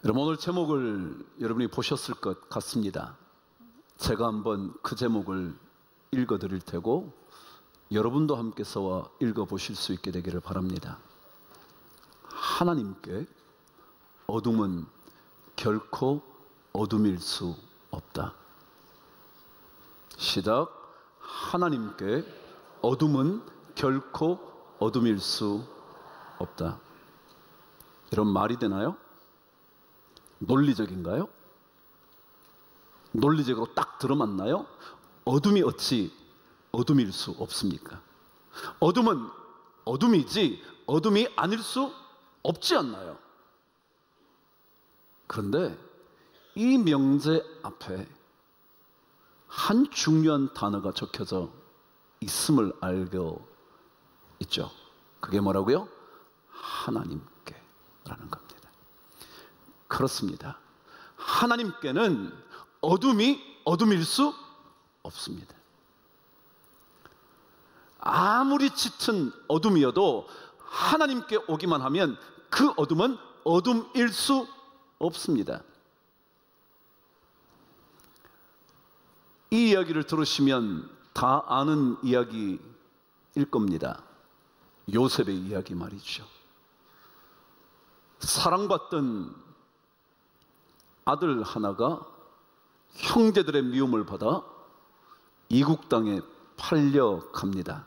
여러분, 오늘 제목을 여러분이 보셨을 것 같습니다. 제가 한번 그 제목을 읽어드릴 테고 여러분도 함께서 읽어보실 수 있게 되기를 바랍니다. 하나님께 어둠은 결코 어둠일 수 없다. 시작. 하나님께 어둠은 결코 어둠일 수 없다. 이런 말이 되나요? 논리적인가요? 논리적으로 딱 들어맞나요? 어둠이 어찌 어둠일 수 없습니까? 어둠은 어둠이지 어둠이 아닐 수 없지 않나요? 그런데 이 명제 앞에 한 중요한 단어가 적혀져 있음을 알고 있죠. 그게 뭐라고요? 하나님께 라는 겁니다. 그렇습니다. 하나님께는 어둠이 어둠일 수 없습니다. 아무리 짙은 어둠이어도 하나님께 오기만 하면 그 어둠은 어둠일 수 없습니다. 이 이야기를 들으시면 다 아는 이야기일 겁니다. 요셉의 이야기 말이죠. 사랑받던 아들 하나가 형제들의 미움을 받아 이국 땅에 팔려갑니다.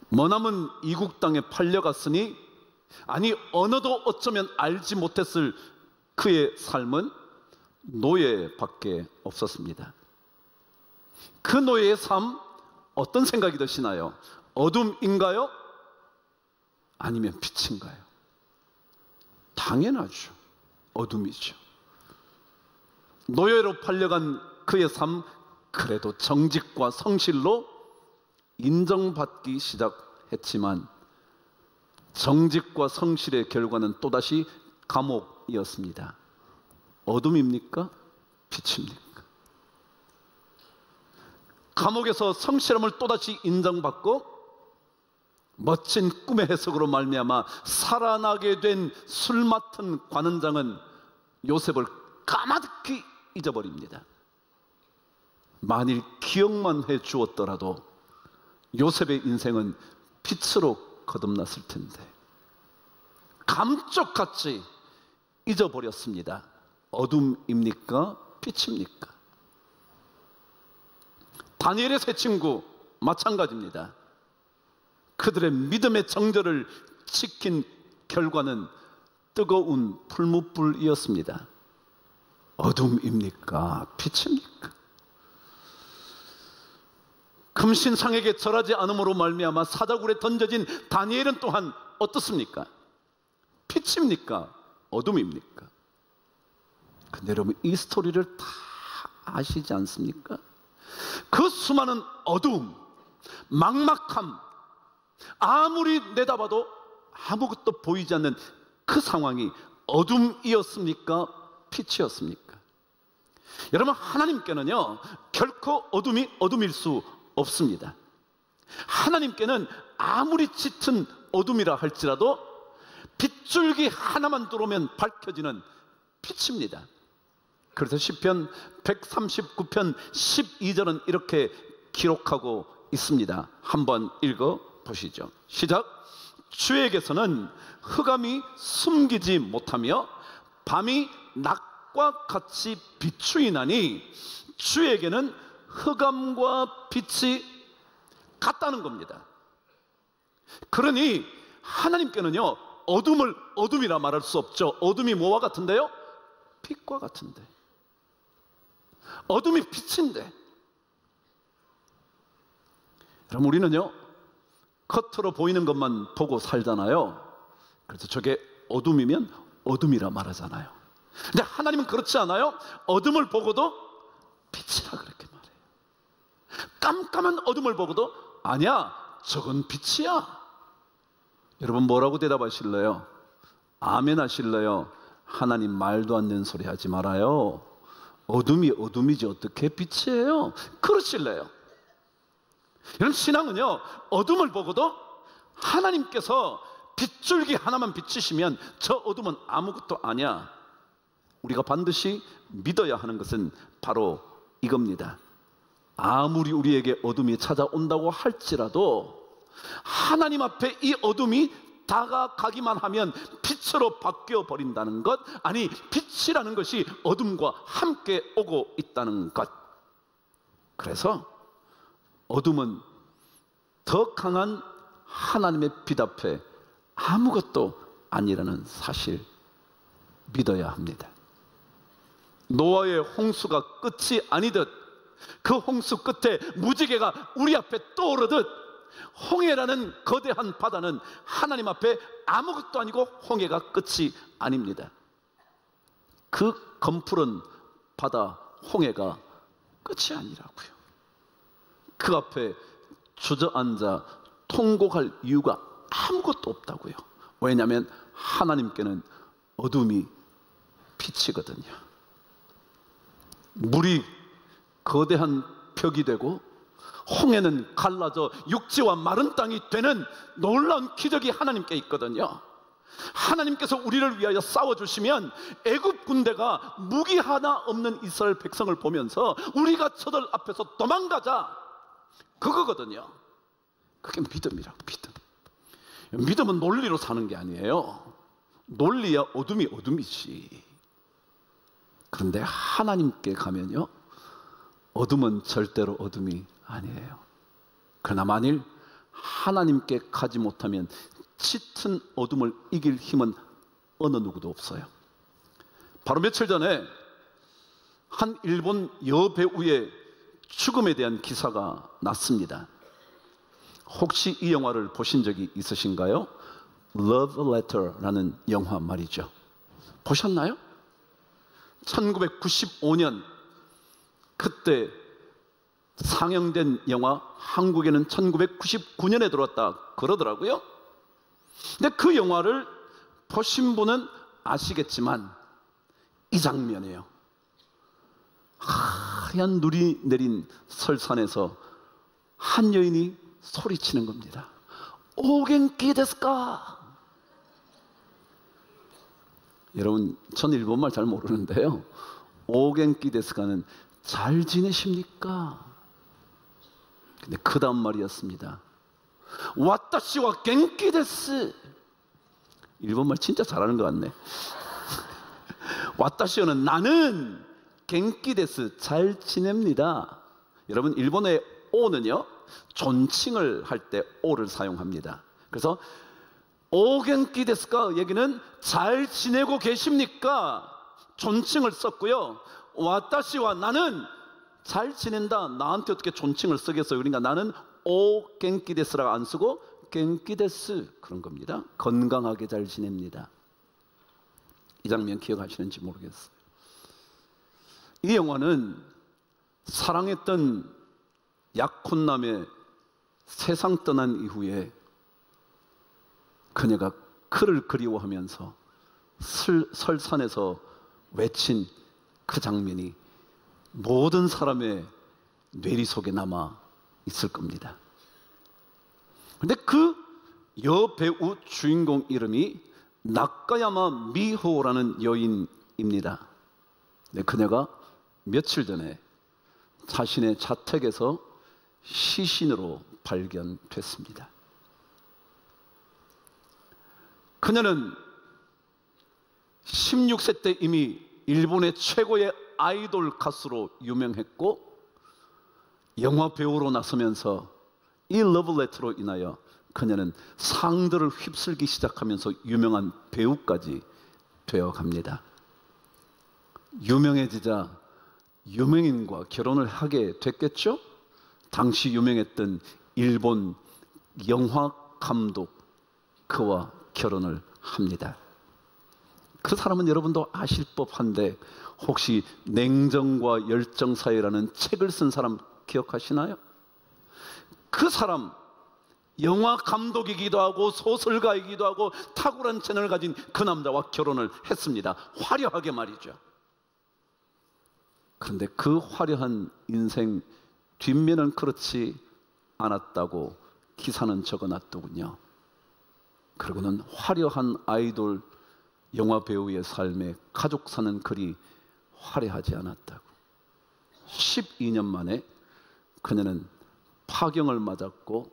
머나먼 이국 땅에 팔려갔으니 아니 언어도 어쩌면 알지 못했을 그의 삶은 노예밖에 없었습니다. 그 노예의 삶 어떤 생각이 드시나요? 어둠인가요? 아니면 빛인가요? 당연하죠. 어둠이죠. 노예로 팔려간 그의 삶, 그래도 정직과 성실로 인정받기 시작했지만 정직과 성실의 결과는 또다시 감옥이었습니다. 어둠입니까? 빛입니까? 감옥에서 성실함을 또다시 인정받고 멋진 꿈의 해석으로 말미암아 살아나게 된 술 맡은 관원장은 요셉을 까마득히 잊어버립니다. 만일 기억만 해 주었더라도 요셉의 인생은 빛으로 거듭났을 텐데 감쪽같이 잊어버렸습니다. 어둠입니까? 빛입니까? 다니엘의 세 친구 마찬가지입니다. 그들의 믿음의 정절을 지킨 결과는 뜨거운 풀무불이었습니다. 어둠입니까? 빛입니까? 금신상에게 절하지 않음으로 말미암아 사자굴에 던져진 다니엘은 또한 어떻습니까? 빛입니까? 어둠입니까? 근데 여러분 이 스토리를 다 아시지 않습니까? 그 수많은 어두움, 막막함, 아무리 내다봐도 아무것도 보이지 않는 그 상황이 어둠이었습니까? 빛이었습니까? 여러분 하나님께는요 결코 어둠이 어둠일 수 없습니다. 하나님께는 아무리 짙은 어둠이라 할지라도 빗줄기 하나만 들어오면 밝혀지는 빛입니다. 그래서 시편 139편 12절은 이렇게 기록하고 있습니다. 한번 읽어보시죠. 시작. 주에게서는 흑암이 숨기지 못하며 밤이 낮과 같이 비추이나니 주에게는 흑암과 빛이 같다는 겁니다. 그러니 하나님께는요 어둠을 어둠이라 말할 수 없죠. 어둠이 뭐와 같은데요? 빛과 같은데. 어둠이 빛인데. 그럼 우리는요 겉으로 보이는 것만 보고 살잖아요. 그래서 저게 어둠이면 어둠이라 말하잖아요. 근데 하나님은 그렇지 않아요. 어둠을 보고도 빛이라 그렇게 말해요. 깜깜한 어둠을 보고도 아니야 저건 빛이야. 여러분 뭐라고 대답하실래요? 아멘 하실래요? 하나님 말도 안 되는 소리 하지 말아요. 어둠이 어둠이지 어떻게 빛이에요? 그러실래요? 여러분 신앙은요 어둠을 보고도 하나님께서 빗줄기 하나만 비치시면 저 어둠은 아무것도 아니야. 우리가 반드시 믿어야 하는 것은 바로 이겁니다. 아무리 우리에게 어둠이 찾아온다고 할지라도 하나님 앞에 이 어둠이 다가가기만 하면 빛으로 바뀌어 버린다는 것, 아니 빛이라는 것이 어둠과 함께 오고 있다는 것. 그래서 어둠은 더 강한 하나님의 빛 앞에 아무것도 아니라는 사실 믿어야 합니다. 노아의 홍수가 끝이 아니듯 그 홍수 끝에 무지개가 우리 앞에 떠오르듯 홍해라는 거대한 바다는 하나님 앞에 아무것도 아니고 홍해가 끝이 아닙니다. 그 검푸른 바다 홍해가 끝이 아니라고요. 그 앞에 주저앉아 통곡할 이유가 아무것도 없다고요. 왜냐하면 하나님께는 어둠이 빛이거든요. 물이 거대한 벽이 되고 홍해는 갈라져 육지와 마른 땅이 되는 놀라운 기적이 하나님께 있거든요. 하나님께서 우리를 위하여 싸워주시면 애굽 군대가 무기 하나 없는 이스라엘 백성을 보면서 우리가 저들 앞에서 도망가자, 그거거든요. 그게 믿음이라고. 믿음은 논리로 사는 게 아니에요. 논리야 어둠이 어둠이지. 그런데 하나님께 가면요, 어둠은 절대로 어둠이 아니에요. 그러나 만일 하나님께 가지 못하면 짙은 어둠을 이길 힘은 어느 누구도 없어요. 바로 며칠 전에 한 일본 여배우의 죽음에 대한 기사가 났습니다. 혹시 이 영화를 보신 적이 있으신가요? Love Letter라는 영화 말이죠. 보셨나요? 1995년 그때 상영된 영화, 한국에는 1999년에 들어왔다 그러더라고요. 근데 그 영화를 보신 분은 아시겠지만 이 장면이에요. 하얀 눈이 내린 설산에서 한 여인이 소리치는 겁니다. 오겐키 데스까? 여러분, 전 일본말 잘 모르는데요, 오겐키 데스까는 잘 지내십니까? 근데 그 다음 말이었습니다. 와타시와 겐키 데스. 일본말 진짜 잘하는 것 같네. 와타시오는 나는, 겐키 데스 잘 지냅니다. 여러분, 일본의 오는요 존칭을 할 때 오를 사용합니다. 그래서 오겐키 데스까 얘기는 잘 지내고 계십니까? 존칭을 썼고요. 와타시와 나는 잘 지낸다. 나한테 어떻게 존칭을 쓰겠어요? 그러니까 나는 오 겐키 데스라고 안 쓰고 겐키 데스, 그런 겁니다. 건강하게 잘 지냅니다. 이 장면 기억하시는지 모르겠어요. 이 영화는 사랑했던 약혼남의 세상 떠난 이후에 그녀가 그를 그리워하면서 설산에서 외친 그 장면이 모든 사람의 뇌리 속에 남아 있을 겁니다. 그런데 그 여배우 주인공 이름이 나카야마 미호라는 여인입니다. 근데 그녀가 며칠 전에 자신의 자택에서 시신으로 발견됐습니다. 그녀는 16세 때 이미 일본의 최고의 아이돌 가수로 유명했고, 영화 배우로 나서면서 이 러브레터로 인하여 그녀는 상들을 휩쓸기 시작하면서 유명한 배우까지 되어갑니다. 유명해지자 유명인과 결혼을 하게 됐겠죠? 당시 유명했던 일본 영화 감독, 그와 결혼을 합니다. 그 사람은 여러분도 아실 법한데, 혹시 냉정과 열정 사이라는 책을 쓴 사람 기억하시나요? 그 사람, 영화 감독이기도 하고 소설가이기도 하고 탁월한 재능을 가진 그 남자와 결혼을 했습니다. 화려하게 말이죠. 그런데 그 화려한 인생 뒷면은 그렇지 않았다고 기사는 적어놨더군요. 그리고는 화려한 아이돌 영화 배우의 삶에 가족 사는 그리 화려하지 않았다고. 12년 만에 그녀는 파경을 맞았고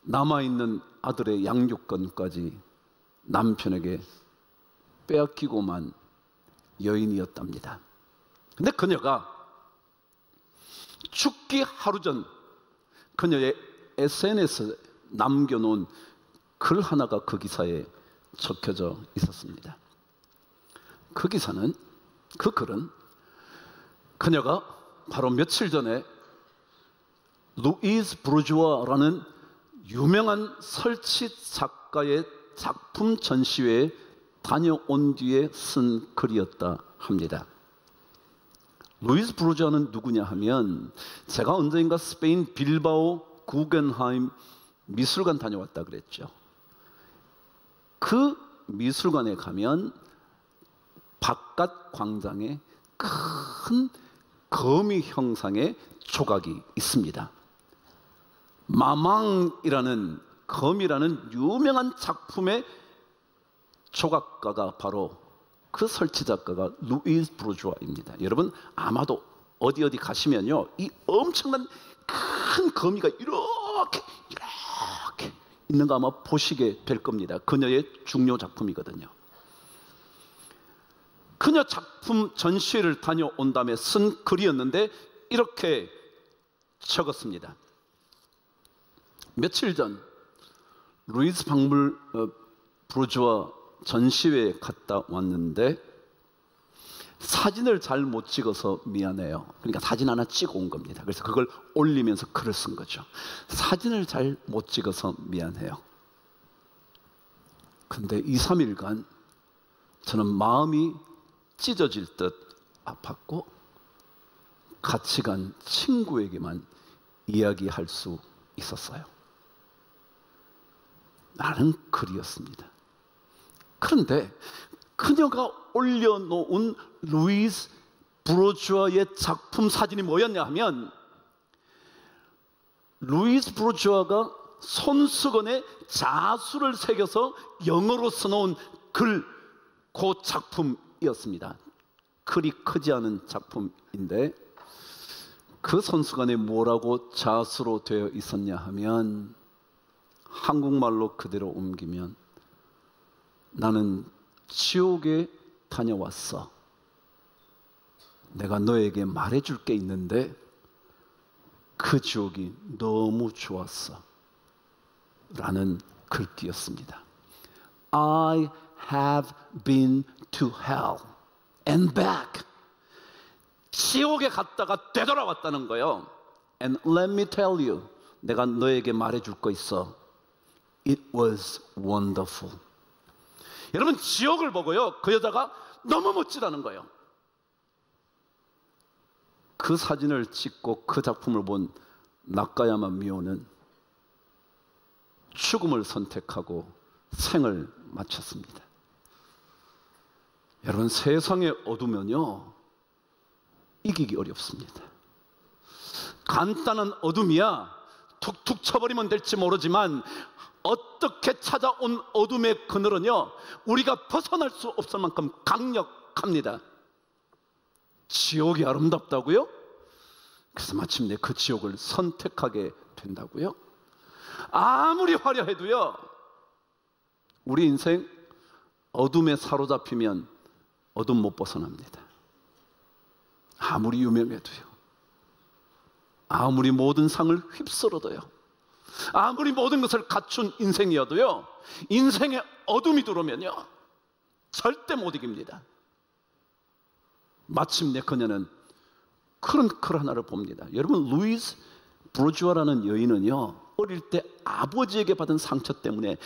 남아있는 아들의 양육권까지 남편에게 빼앗기고만 여인이었답니다. 근데 그녀가 죽기 하루 전 그녀의 SNS에 남겨놓은 글 하나가 그 기사에 적혀져 있었습니다. 그 기사는, 그 글은 그녀가 바로 며칠 전에 루이즈 브루주아라는 유명한 설치 작가의 작품 전시회에 다녀온 뒤에 쓴 글이었다 합니다. 루이즈 브루주아는 누구냐 하면, 제가 언젠가 스페인 빌바오 구겐하임 미술관 다녀왔다 그랬죠. 그 미술관에 가면 바깥 광장에 큰 거미 형상의 조각이 있습니다. 마망이라는 거미라는 유명한 작품의 조각가가 바로 그 설치 작가가 루이즈 브루주아입니다. 여러분 아마도 어디 가시면요, 이 엄청난 큰 거미가 이렇게 있는 거 아마 보시게 될 겁니다. 그녀의 중요 작품이거든요. 그녀 작품 전시회를 다녀온 다음에 쓴 글이었는데 이렇게 적었습니다. 며칠 전 루이즈 브루주아 전시회에 갔다 왔는데 사진을 잘 못 찍어서 미안해요. 그러니까 사진 하나 찍어 온 겁니다. 그래서 그걸 올리면서 글을 쓴 거죠. 사진을 잘 못 찍어서 미안해요. 근데 2, 3일간 저는 마음이 찢어질 듯 아팠고 같이 간 친구에게만 이야기할 수 있었어요. 라는 글이었습니다. 그런데 그녀가 올려놓은 루이즈 브루주아의 작품 사진이 뭐였냐 하면, 루이즈 브루주아가 손수건에 자수를 새겨서 영어로 써놓은 글, 그 작품이었습니다. 글이 크지 않은 작품인데 그 손수건에 뭐라고 자수로 되어 있었냐 하면, 한국말로 그대로 옮기면 나는 지옥에 다녀왔어. 내가 너에게 말해줄 게 있는데 그 지옥이 너무 좋았어. 라는 글귀였습니다. I have been to hell and back. 지옥에 갔다가 되돌아왔다는 거예요. And let me tell you, 내가 너에게 말해줄 거 있어. It was wonderful. 여러분 지옥을 보고요, 그 여자가 너무 멋지다는 거예요. 그 사진을 찍고 그 작품을 본 나카야마 미오는 죽음을 선택하고 생을 마쳤습니다. 여러분 세상에 어두면요 이기기 어렵습니다. 간단한 어둠이야 툭툭 쳐버리면 될지 모르지만 어떻게 찾아온 어둠의 그늘은요 우리가 벗어날 수 없을 만큼 강력합니다. 지옥이 아름답다고요? 그래서 마침내 그 지옥을 선택하게 된다고요? 아무리 화려해도요 우리 인생 어둠에 사로잡히면 어둠 못 벗어납니다. 아무리 유명해도요, 아무리 모든 상을 휩쓸어도요, 아무리 모든 것을 갖춘 인생이어도요, 인생에 어둠이 들어오면요 절대 못 이깁니다. 마침내 그녀는 그런 글 하나를 봅니다. 여러분 루이즈 브루주아라는 여인은요 어릴 때 아버지에게 받은 상처 때문에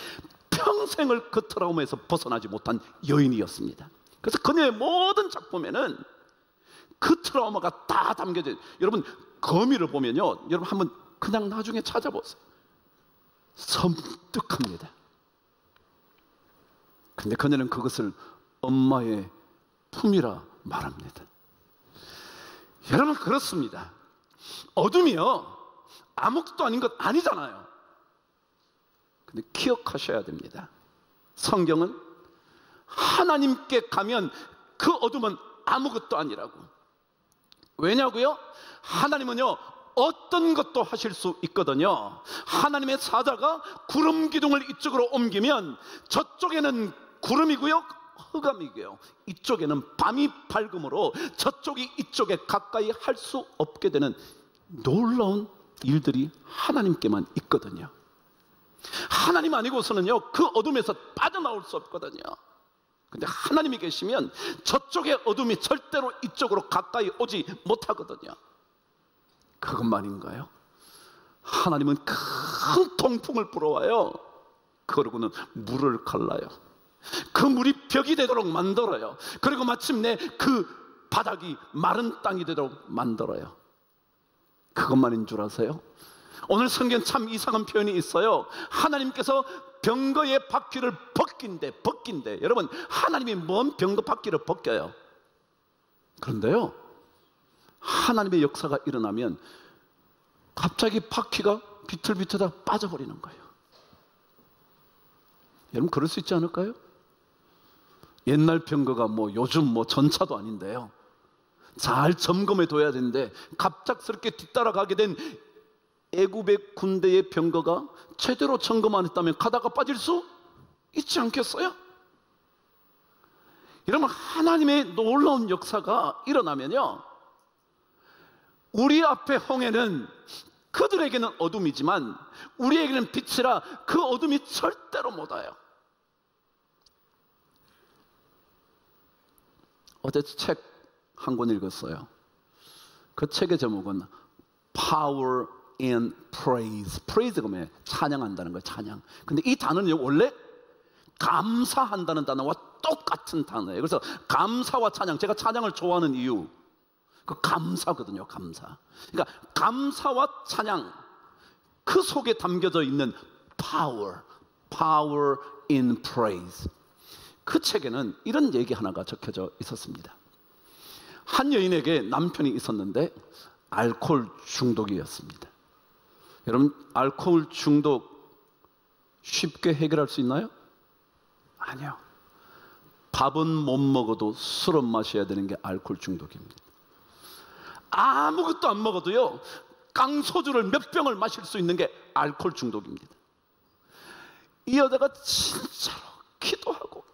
평생을 그 트라우마에서 벗어나지 못한 여인이었습니다. 그래서 그녀의 모든 작품에는 그 트라우마가 다 담겨져 있어요. 여러분 거미를 보면요, 여러분 한번 그냥 나중에 찾아보세요. 섬뜩합니다. 근데 그녀는 그것을 엄마의 품이라 말합니다. 여러분 그렇습니다. 어둠이요 아무것도 아닌 것 아니잖아요. 근데 기억하셔야 됩니다. 성경은 하나님께 가면 그 어둠은 아무것도 아니라고. 왜냐고요? 하나님은요, 어떤 것도 하실 수 있거든요. 하나님의 사자가 구름 기둥을 이쪽으로 옮기면 저쪽에는 구름이고요, 흑암이고요, 이쪽에는 밤이 밝음으로 저쪽이 이쪽에 가까이 할 수 없게 되는 놀라운 일들이 하나님께만 있거든요. 하나님 아니고서는요, 그 어둠에서 빠져나올 수 없거든요. 근데 하나님이 계시면 저쪽의 어둠이 절대로 이쪽으로 가까이 오지 못하거든요. 그것만인가요? 하나님은 큰 통풍을 불어와요. 그러고는 물을 갈라요. 그 물이 벽이 되도록 만들어요. 그리고 마침내 그 바닥이 마른 땅이 되도록 만들어요. 그것만인 줄 아세요? 오늘 성경 참 이상한 표현이 있어요. 하나님께서 병거의 바퀴를 벗긴대. 여러분, 하나님이 뭔 병거 바퀴를 벗겨요? 그런데요, 하나님의 역사가 일어나면 갑자기 바퀴가 비틀비틀하다 빠져버리는 거예요. 여러분, 그럴 수 있지 않을까요? 옛날 병거가 요즘 전차도 아닌데요, 잘 점검해 둬야 되는데 갑작스럽게 뒤따라가게 된 애굽의 군대의 병거가 제대로 점검 안 했다면 가다가 빠질 수 있지 않겠어요? 여러분, 하나님의 놀라운 역사가 일어나면요, 우리 앞에 홍해는 그들에게는 어둠이지만 우리에게는 빛이라 그 어둠이 절대로 못 와요. 어제 책 한 권 읽었어요. 그 책의 제목은 Power in Praise. Praise가 뭐예요? 찬양한다는 거예요. 찬양. 근데 이 단어는 원래 감사한다는 단어와 똑같은 단어예요. 그래서 감사와 찬양, 제가 찬양을 좋아하는 이유, 그 감사거든요. 감사. 그러니까 감사와 찬양, 그 속에 담겨져 있는 Power in Praise. 그 책에는 이런 얘기 하나가 적혀져 있었습니다. 한 여인에게 남편이 있었는데 알코올 중독이었습니다. 여러분, 알코올 중독 쉽게 해결할 수 있나요? 아니요. 밥은 못 먹어도 술은 마셔야 되는 게 알코올 중독입니다. 아무것도 안 먹어도요, 깡소주를 몇 병을 마실 수 있는 게 알코올 중독입니다. 이 여자가 진짜로 기도하고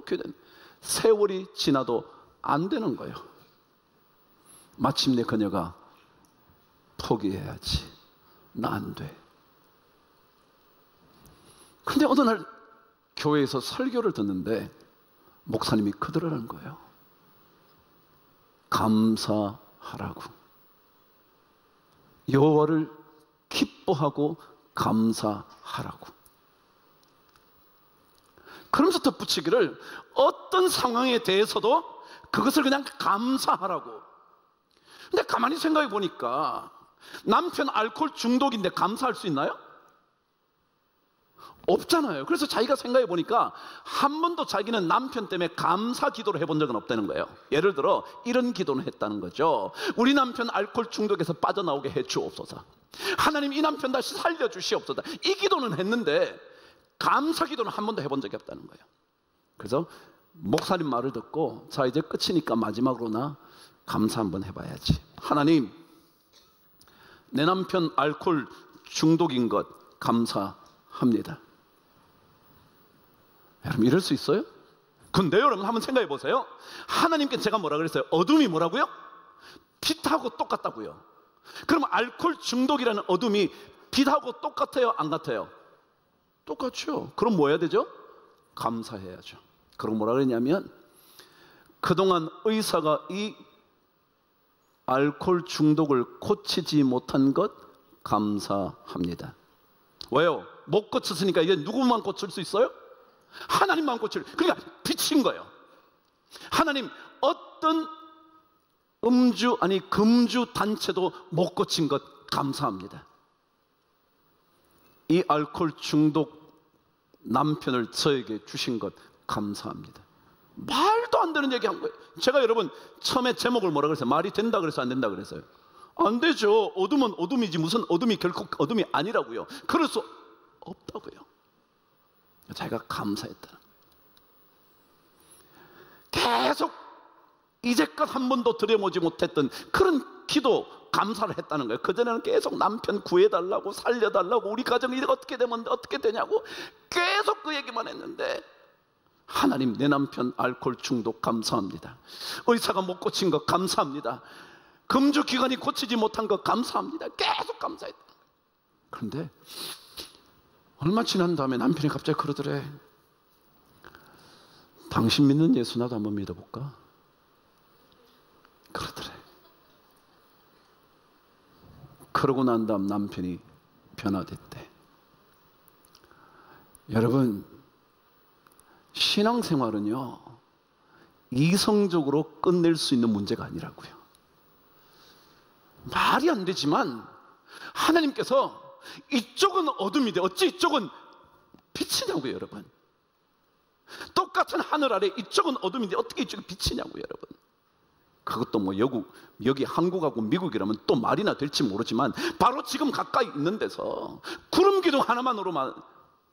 기도는 세월이 지나도 안 되는 거예요. 마침내 그녀가 포기해야지, 나 안 돼. 근데 어느 날 교회에서 설교를 듣는데 목사님이 그러라는 거예요. 감사하라고. 여호와를 기뻐하고 감사하라고. 그러면서 덧붙이기를, 어떤 상황에 대해서도 그것을 그냥 감사하라고. 근데 가만히 생각해 보니까 남편 알코올 중독인데 감사할 수 있나요? 없잖아요. 그래서 자기가 생각해 보니까 한 번도 자기는 남편 때문에 감사 기도를 해본 적은 없다는 거예요. 예를 들어 이런 기도는 했다는 거죠. 우리 남편 알코올 중독에서 빠져나오게 해 주옵소서. 하나님, 이 남편 다시 살려주시옵소서. 이 기도는 했는데 감사 기도는 한 번도 해본 적이 없다는 거예요. 그래서 목사님 말을 듣고, 자, 이제 끝이니까 마지막으로 나 감사 한번 해봐야지. 하나님, 내 남편 알코올 중독인 것 감사합니다. 여러분, 이럴 수 있어요? 근데 여러분, 한번 생각해 보세요. 하나님께 제가 뭐라 그랬어요? 어둠이 뭐라고요? 빛하고 똑같다고요. 그럼 알코올 중독이라는 어둠이 빛하고 똑같아요? 안 같아요? 똑같죠. 그럼 뭐 해야 되죠? 감사해야죠. 그럼 뭐라 그랬냐면, 그동안 의사가 이 알코올 중독을 고치지 못한 것 감사합니다. 왜요? 못 고쳤으니까 이게 누구만 고칠 수 있어요? 하나님만 고칠. 그러니까 빛인 거예요. 하나님, 어떤 금주 단체도 못 고친 것 감사합니다. 이 알코올 중독 남편을 저에게 주신 것 감사합니다. 말도 안 되는 얘기 한 거예요. 제가 여러분 처음에 제목을 뭐라 그랬어요? 말이 된다 그랬어요? 안 된다 그랬어요? 안 되죠. 어둠은 어둠이지 무슨 어둠이 결코 어둠이 아니라고요. 그럴 수 없다고요. 자기가 감사했다. 계속 이제껏 한 번도 드려보지 못했던 그런 기도, 감사를 했다는 거예요. 그전에는 계속 남편 구해달라고, 살려달라고, 우리 가정이 어떻게 되면 어떻게 되냐고 계속 그 얘기만 했는데, 하나님, 내 남편 알코올 중독 감사합니다. 의사가 못 고친 것 감사합니다. 금주기관이 고치지 못한 것 감사합니다. 계속 감사했다. 그런데 얼마 지난 다음에 남편이 갑자기 그러더래. 당신 믿는 예수 나도 한번 믿어볼까? 그러더래. 그러고 난 다음 남편이 변화됐대. 여러분, 신앙생활은요, 이성적으로 끝낼 수 있는 문제가 아니라고요. 말이 안 되지만 하나님께서 이쪽은 어둠이 돼, 어찌 이쪽은 빛이냐고요, 여러분. 똑같은 하늘 아래 이쪽은 어둠인데 어떻게 이쪽이 빛이냐고요, 여러분. 그것도 뭐 여기 한국하고 미국이라면 또 말이나 될지 모르지만 바로 지금 가까이 있는 데서 구름 기둥 하나만으로만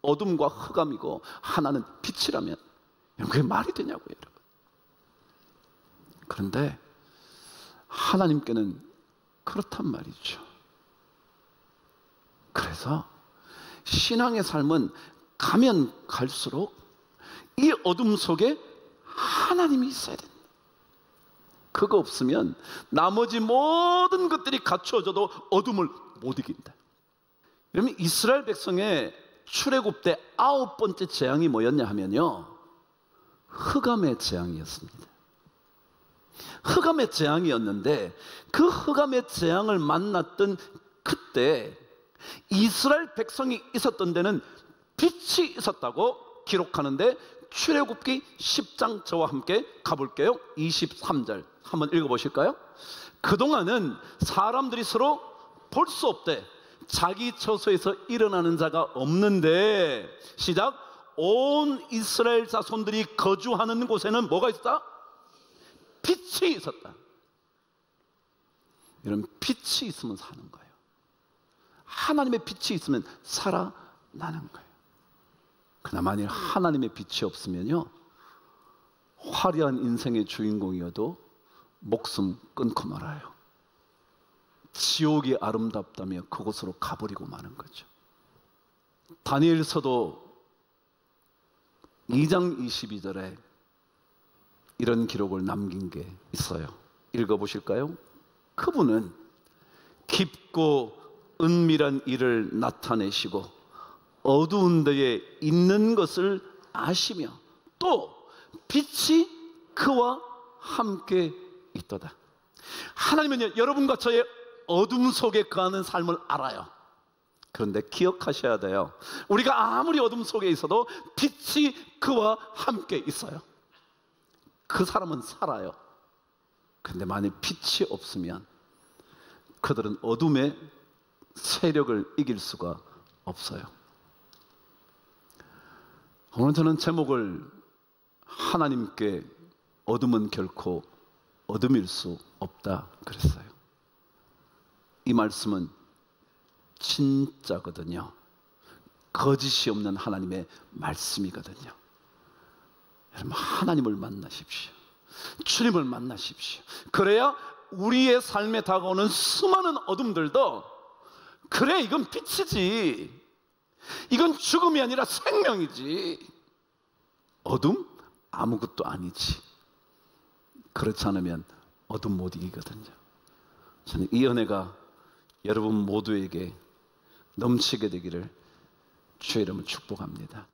어둠과 흑암이고 하나는 빛이라면 그게 말이 되냐고요, 여러분. 그런데 하나님께는 그렇단 말이죠. 그래서 신앙의 삶은 가면 갈수록 이 어둠 속에 하나님이 있어야 된다. 그거 없으면 나머지 모든 것들이 갖추어져도 어둠을 못 이긴다. 그러면 이스라엘 백성의 출애굽 때 9번째 재앙이 뭐였냐 하면요, 흑암의 재앙이었습니다. 흑암의 재앙이었는데 그 흑암의 재앙을 만났던 그때 이스라엘 백성이 있었던 데는 빛이 있었다고 기록하는데, 출애굽기 10장 저와 함께 가볼게요. 23절 한번 읽어보실까요? 그동안은 사람들이 서로 볼 수 없대. 자기 처소에서 일어나는 자가 없는데, 시작. 온 이스라엘 자손들이 거주하는 곳에는 뭐가 있었다? 빛이 있었다. 이런 빛이 있으면 사는 거예요. 하나님의 빛이 있으면 살아나는 거예요. 그러나 만일 하나님의 빛이 없으면요, 화려한 인생의 주인공이어도 목숨 끊고 말아요. 지옥이 아름답다며 그곳으로 가버리고 마는 거죠. 다니엘서도 2장 22절에 이런 기록을 남긴 게 있어요. 읽어보실까요? 그분은 깊고 은밀한 일을 나타내시고 어두운 데에 있는 것을 아시며 또 빛이 그와 함께 있도다. 하나님은 여러분과 저의 어둠 속에 거하는 삶을 알아요. 그런데 기억하셔야 돼요. 우리가 아무리 어둠 속에 있어도 빛이 그와 함께 있어요. 그 사람은 살아요. 그런데 만약 빛이 없으면 그들은 어둠의 세력을 이길 수가 없어요. 오늘 저는 제목을 하나님께 어둠은 결코 어둠일 수 없다 그랬어요. 이 말씀은 진짜거든요. 거짓이 없는 하나님의 말씀이거든요. 여러분, 하나님을 만나십시오. 주님을 만나십시오. 그래야 우리의 삶에 다가오는 수많은 어둠들도, 그래, 이건 빛이지, 이건 죽음이 아니라 생명이지, 어둠? 아무것도 아니지. 그렇지 않으면 어둠 못 이기거든요. 저는 이 은혜가 여러분 모두에게 넘치게 되기를 주의 이름으로 축복합니다.